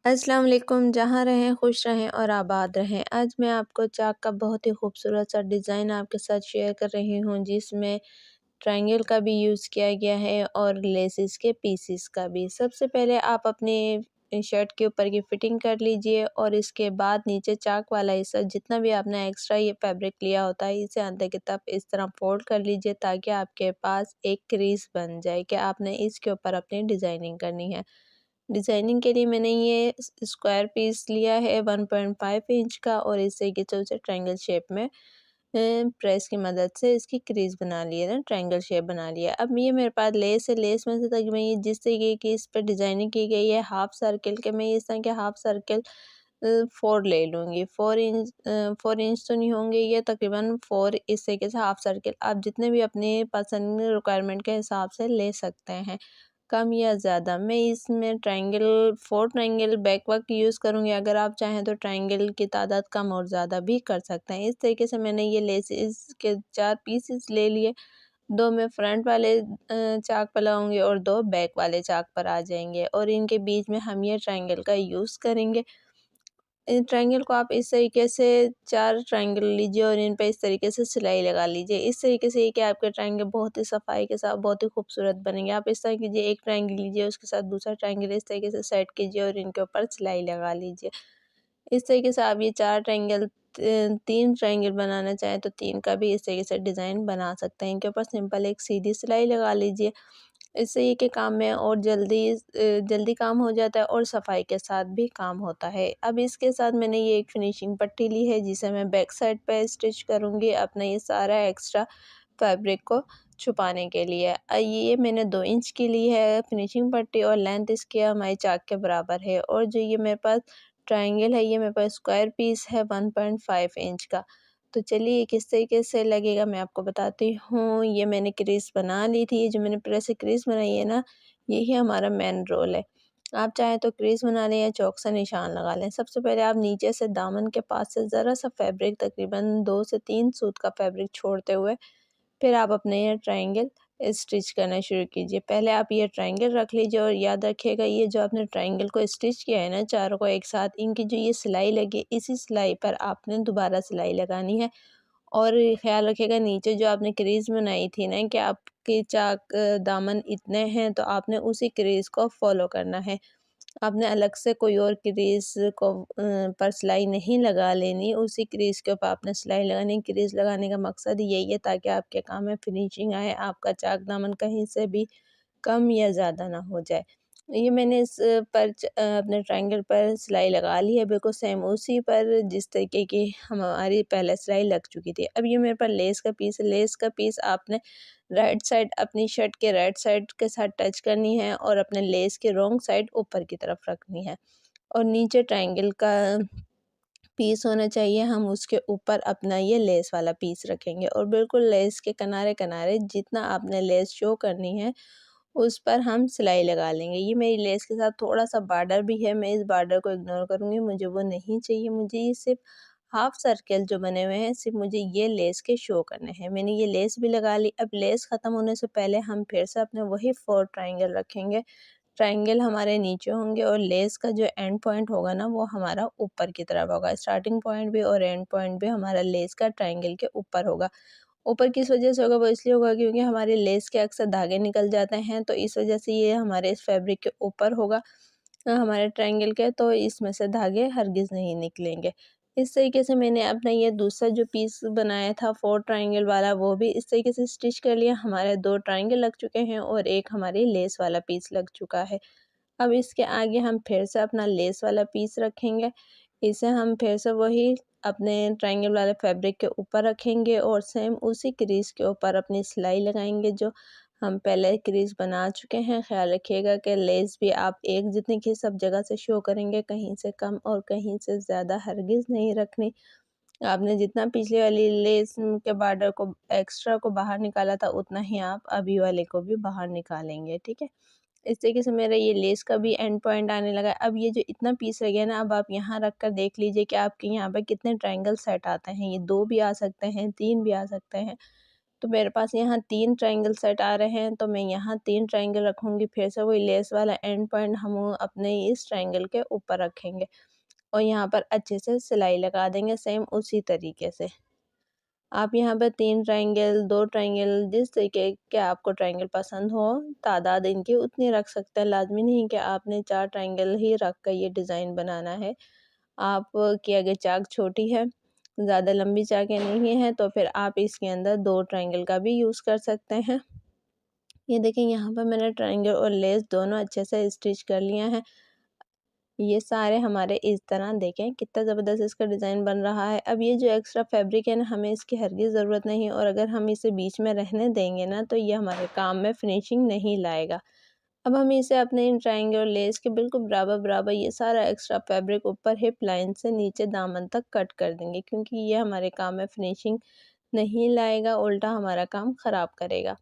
अस्सलाम वालेकुम, जहाँ रहें खुश रहें और आबाद रहें। आज मैं आपको चाक का बहुत ही खूबसूरत सा डिज़ाइन आपके साथ शेयर कर रही हूँ, जिसमें ट्रायंगल का भी यूज़ किया गया है और लेसिस के पीसेस का भी। सबसे पहले आप अपने शर्ट के ऊपर की फ़िटिंग कर लीजिए और इसके बाद नीचे चाक वाला हिस्सा जितना भी आपने एक्स्ट्रा ये फैब्रिक लिया होता है, इसे अंदर की तरफ इस तरह फ़ोल्ड कर लीजिए ताकि आपके पास एक क्रीज़ बन जाए कि आपने इसके ऊपर अपनी डिज़ाइनिंग करनी है। डिज़ाइनिंग के लिए मैंने ये स्क्वायर पीस लिया है 1.5 इंच का और इस तरीके से उसे ट्रायंगल शेप में प्रेस की मदद से इसकी क्रीज बना ली है ना, ट्रायंगल शेप बना लिया। अब ये मेरे पास लेस है, लेस में से तक मैं ये जिस तरीके की इस पर डिज़ाइनिंग की गई है हाफ सर्कल के, मैं इस तरह के हाफ सर्कल 4 ले लूँगी। 4 इंच तो नहीं होंगे ये, तकरीबन 4 इस तरीके से हाफ सर्कल आप जितने भी अपने पसंद रिक्वायरमेंट के हिसाब से ले सकते हैं, कम या ज़्यादा। मैं इसमें triangle 4 triangle back work use करूँगी, अगर आप चाहें तो ट्रायंगल की तादाद कम और ज़्यादा भी कर सकते हैं। इस तरीके से मैंने ये लेसेस के 4 पीसेस ले लिए, 2 मैं फ्रंट वाले चाक पर लगाऊँगी और 2 बैक वाले चाक पर आ जाएँगे और इनके बीच में हम ये ट्रायंगल का यूज़ करेंगे। इन ट्रायंगल को आप इस तरीके से 4 ट्रायंगल लीजिए और इन पे इस तरीके से सिलाई लगा लीजिए। इस तरीके से ये कि आपके ट्रायंगल बहुत ही सफाई के साथ बहुत ही खूबसूरत बनेंगे। आप इस तरह कीजिए, एक ट्रायंगल लीजिए, उसके साथ दूसरा ट्रायंगल इस तरीके से सेट कीजिए और इनके ऊपर सिलाई लगा लीजिए। इस तरीके से आप ये 4 ट्रायंगल 3 ट्रायंगल बनाना चाहें तो 3 का भी इस तरीके से डिज़ाइन बना सकते हैं। इनके ऊपर सिंपल एक सीधी सिलाई लगा लीजिए। इससे ये कि काम में और जल्दी काम हो जाता है और सफाई के साथ भी काम होता है। अब इसके साथ मैंने ये एक फिनिशिंग पट्टी ली है जिसे मैं बैक साइड पे स्टिच करूँगी अपना ये सारा एक्स्ट्रा फैब्रिक को छुपाने के लिए। ये मैंने 2 इंच की ली है फिनिशिंग पट्टी और लेंथ इसकी हमारी चाक के बराबर है और जो ये मेरे पास ट्रायंगल है, ये मेरे पास स्क्वायर पीस है 1.5 इंच का। तो चलिए ये किस तरीके से लगेगा मैं आपको बताती हूँ। ये मैंने क्रीज़ बना ली थी, ये जो मैंने प्रेस से क्रीज़ बनाई है ना, यही हमारा मेन रोल है। आप चाहें तो क्रीज़ बना लें या चॉक से निशान लगा लें। सबसे पहले आप नीचे से दामन के पास से ज़रा-सा फैब्रिक तकरीबन 2 से 3 सूत का फैब्रिक छोड़ते हुए फिर आप अपने ये ट्रायंगल स्टिच करना शुरू कीजिए। पहले आप ये ट्रायंगल रख लीजिए और याद रखिएगा ये जो आपने ट्रायंगल को स्टिच किया है ना चारों को एक साथ, इनकी जो ये सिलाई लगी इसी सिलाई पर आपने दोबारा सिलाई लगानी है। और ख़्याल रखिएगा नीचे जो आपने क्रीज़ बनाई थी ना कि आपके चाक दामन इतने हैं तो आपने उसी क्रीज़ को फ़ॉलो करना है। आपने अलग से कोई और क्रीज़ को पर सिलाई नहीं लगा लेनी, उसी क्रीज़ के ऊपर आपने सिलाई लगानी। क्रीज़ लगाने का मकसद यही है ताकि आपके काम में फिनिशिंग आए, आपका चाक दामन कहीं से भी कम या ज़्यादा ना हो जाए। ये मैंने इस अपने ट्रायंगल पर सिलाई लगा ली है बिल्कुल सेम उसी पर जिस तरीके की हमारी पहले सिलाई लग चुकी थी। अब ये मेरे पास लेस का पीस है, लेस का पीस आपने राइट साइड अपनी शर्ट के राइट साइड के साथ टच करनी है और अपने लेस के रॉन्ग साइड ऊपर की तरफ रखनी है और नीचे ट्रायंगल का पीस होना चाहिए, हम उसके ऊपर अपना ये लेस वाला पीस रखेंगे और बिल्कुल लेस के किनारे-किनारे जितना आपने लेस शो करनी है, उस पर हम सिलाई लगा लेंगे। ये मेरी लेस के साथ थोड़ा-सा बॉर्डर भी है, मैं इस बॉर्डर को इग्नोर करूँगी, मुझे वो नहीं चाहिए। मुझे ये सिर्फ़ हाफ सर्कल जो बने हुए हैं, सिर्फ़ मुझे ये लेस के शो करने हैं। मैंने ये लेस भी लगा ली। अब लेस ख़त्म होने से पहले हम फिर से अपने वही 4 ट्रायंगल रखेंगे। ट्रायंगल हमारे नीचे होंगे और लेस का जो एंड पॉइंट होगा ना वो हमारा ऊपर की तरफ होगा। स्टार्टिंग पॉइंट भी और एंड पॉइंट भी हमारा लेस का ट्रायंगल के ऊपर होगा। ऊपर किस वजह से होगा, वो इसलिए होगा क्योंकि हमारे लेस के अक्सर धागे निकल जाते हैं, तो इस वजह से ये हमारे इस फैब्रिक के ऊपर होगा हमारे ट्रायंगल के, तो इसमें से धागे हरगिज़ नहीं निकलेंगे। इस तरीके से मैंने अपना ये दूसरा जो पीस बनाया था 4 ट्रायंगल वाला वो भी इस तरीके से स्टिच कर लिया। हमारे 2 ट्रायंगल लग चुके हैं और एक हमारी लेस वाला पीस लग चुका है। अब इसके आगे हम फिर से अपना लेस वाला पीस रखेंगे। इसे हम फिर से वही अपने ट्रायंगल वाले फैब्रिक के ऊपर रखेंगे और सेम उसी क्रीज़ के ऊपर अपनी सिलाई लगाएँगे जो हम पहले क्रीज़ बना चुके हैं। ख़्याल रखिएगा कि लेस भी आप एक जितनी की सब जगह से शो करेंगे, कहीं से कम और कहीं से ज़्यादा हरगिज़ नहीं रखनी। आपने जितना पिछले वाली लेस के बॉर्डर को एक्स्ट्रा को बाहर निकाला था, उतना ही आप अभी वाले को भी बाहर निकालेंगे, ठीक है? इस तरीके से मेरा ये लेस का भी एंड पॉइंट आने लगा है। अब ये जो इतना पीस रह गया ना, अब आप यहाँ रख कर देख लीजिए कि आपके यहाँ पे कितने ट्रायंगल सेट आते हैं। ये 2 भी आ सकते हैं, 3 भी आ सकते हैं। तो मेरे पास यहाँ 3 ट्रायंगल सेट आ रहे हैं, तो मैं यहाँ 3 ट्रायंगल रखूँगी। फिर से वही लेस वाला एंड पॉइंट हम अपने इस ट्रायंगल के ऊपर रखेंगे और यहाँ पर अच्छे से सिलाई लगा देंगे सेम उसी तरीके से। आप यहाँ पर 3 ट्रायंगल, 2 ट्रायंगल, जिस तरीके के आपको ट्रायंगल पसंद हो, तादाद इनकी उतनी रख सकते हैं। लाज़मी नहीं कि आपने 4 ट्रायंगल ही रख कर ये डिज़ाइन बनाना है। आपकी अगर चाक छोटी है, ज़्यादा लंबी चाकें नहीं हैं, तो फिर आप इसके अंदर 2 ट्रायंगल का भी यूज़ कर सकते हैं। ये देखें, यहाँ पर मैंने ट्रायंगल और लेस दोनों अच्छे से स्टिच कर लिया है। ये सारे हमारे इस तरह देखें कितना ज़बरदस्त इसका डिज़ाइन बन रहा है। अब ये जो एक्स्ट्रा फैब्रिक है ना, हमें इसकी हरगिज़ ज़रूरत नहीं है और अगर हम इसे बीच में रहने देंगे ना, तो ये हमारे काम में फिनिशिंग नहीं लाएगा। अब हम इसे अपने इन ट्रायंगल और लेस के बिल्कुल बराबर-बराबर ये सारा एक्स्ट्रा फैब्रिक ऊपर हिप लाइन से नीचे दामन तक कट कर देंगे, क्योंकि ये हमारे काम में फिनिशिंग नहीं लाएगा, उल्टा हमारा काम ख़राब करेगा।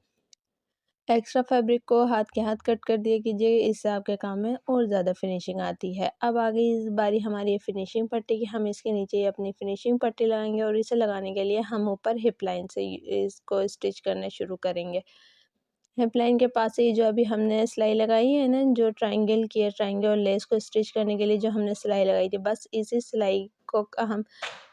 एक्स्ट्रा फैब्रिक को हाथ के हाथ कट कर दिया कीजिए, इससे आपके काम में और ज़्यादा फिनिशिंग आती है। अब आ गई इस बारी हमारी फिनिशिंग पट्टी की। हम इसके नीचे अपनी फिनिशिंग पट्टी लगाएंगे और इसे लगाने के लिए हम ऊपर हिप लाइन से इसको स्टिच करना शुरू करेंगे। हिप लाइन के पास से ये जो अभी हमने सिलाई लगाई है ना, जो ट्रायंगल की है, ट्रायंगल और लेस को स्टिच करने के लिए जो हमने सिलाई लगाई थी, बस इसी सिलाई को हम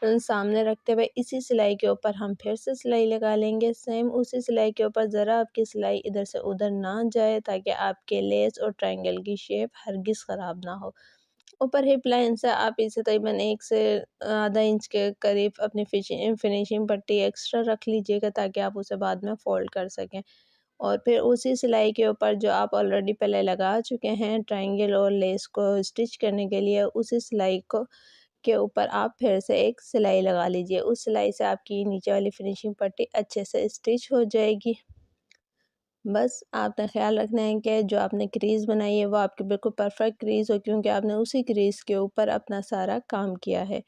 सामने रखते हुए इसी सिलाई के ऊपर हम फिर से सिलाई लगा लेंगे। सेम उसी सिलाई के ऊपर ज़रा आपकी सिलाई इधर से उधर ना जाए, ताकि आपके लेस और ट्रायंगल की शेप हरगिज़ ख़राब ना हो। ऊपर हिप लाइन से आप इसे तकरीबन 1 से आधा इंच के करीब अपनी फिनिशिंग पट्टी एक्स्ट्रा रख लीजिएगा, ताकि आप उसे बाद में फ़ोल्ड कर सकें। और फिर उसी सिलाई के ऊपर जो आप ऑलरेडी पहले लगा चुके हैं ट्रायंगल और लेस को स्टिच करने के लिए, उसी सिलाई को के ऊपर आप फिर से एक सिलाई लगा लीजिए। उस सिलाई से आपकी नीचे वाली फिनिशिंग पट्टी अच्छे से स्टिच हो जाएगी। बस आपने ख़्याल रखना है कि जो आपने क्रीज़ बनाई है वो आपकी बिल्कुल परफेक्ट क्रीज़ हो, क्योंकि आपने उसी क्रीज़ के ऊपर अपना सारा काम किया है।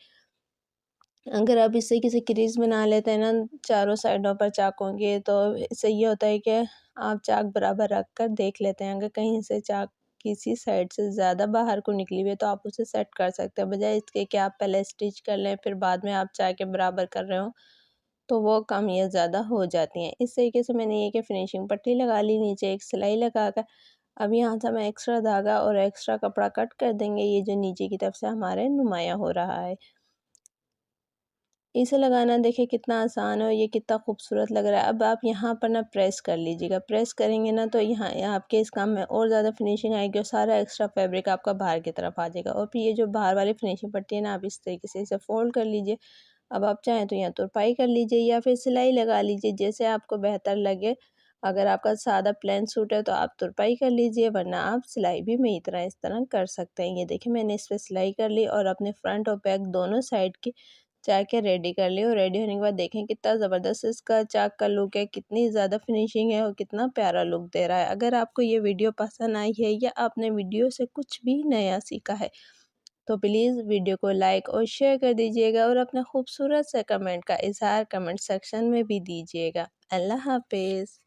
अगर आप इससे किसी क्रीज़ बना लेते हैं ना चारों साइडों पर चाकों के, तो इससे ये होता है कि आप चाक बराबर रख कर देख लेते हैं। अगर कहीं से चाक किसी साइड से ज़्यादा बाहर को निकली हुई है, तो आप उसे सेट कर सकते हैं, बजाय इसके कि आप पहले स्टिच कर लें फिर बाद में आप चाकें बराबर कर रहे हो, तो वो कम या ज़्यादा हो जाती हैं। इस तरीके से मैंने ये कि फिनिशिंग पट्टी लगा ली, नीचे एक सिलाई लगा कर अब यहाँ से हम एक्स्ट्रा धागा और एक्स्ट्रा कपड़ा कट कर देंगे, ये जो नीचे की तरफ से हमारे नुमायाँ हो रहा है। इसे लगाना देखिए कितना आसान है और ये कितना खूबसूरत लग रहा है। अब आप यहाँ पर ना प्रेस कर लीजिएगा, प्रेस करेंगे ना तो यहाँ आपके इस काम में और ज़्यादा फिनिशिंग आएगी और सारा एक्स्ट्रा फैब्रिक आपका बाहर की तरफ आ जाएगा। और फिर ये जो बाहर वाली फिनिशिंग पट्टी है ना, आप इस तरीके से इसे फोल्ड कर लीजिए। अब आप चाहें तो यहाँ तुरपाई कर लीजिए या फिर सिलाई लगा लीजिए, जैसे आपको बेहतर लगे। अगर आपका सादा प्लेन सूट है तो आप तुरपाई कर लीजिए, वरना आप सिलाई भी मेरी तरह इस तरह कर सकते हैं। ये देखिए, मैंने इस पर सिलाई कर ली और अपने फ्रंट और बैक दोनों साइड की चाकें रेडी कर ली। और रेडी होने के बाद देखें कितना ज़बरदस्त इसका चाक का लुक है, कितनी ज़्यादा फिनिशिंग है और कितना प्यारा लुक दे रहा है। अगर आपको ये वीडियो पसंद आई है या आपने वीडियो से कुछ भी नया सीखा है, तो प्लीज़ वीडियो को लाइक और शेयर कर दीजिएगा और अपना खूबसूरत सा कमेंट का इज़हार कमेंट सेक्शन में भी दीजिएगा। अल्लाह हाफ़िज़।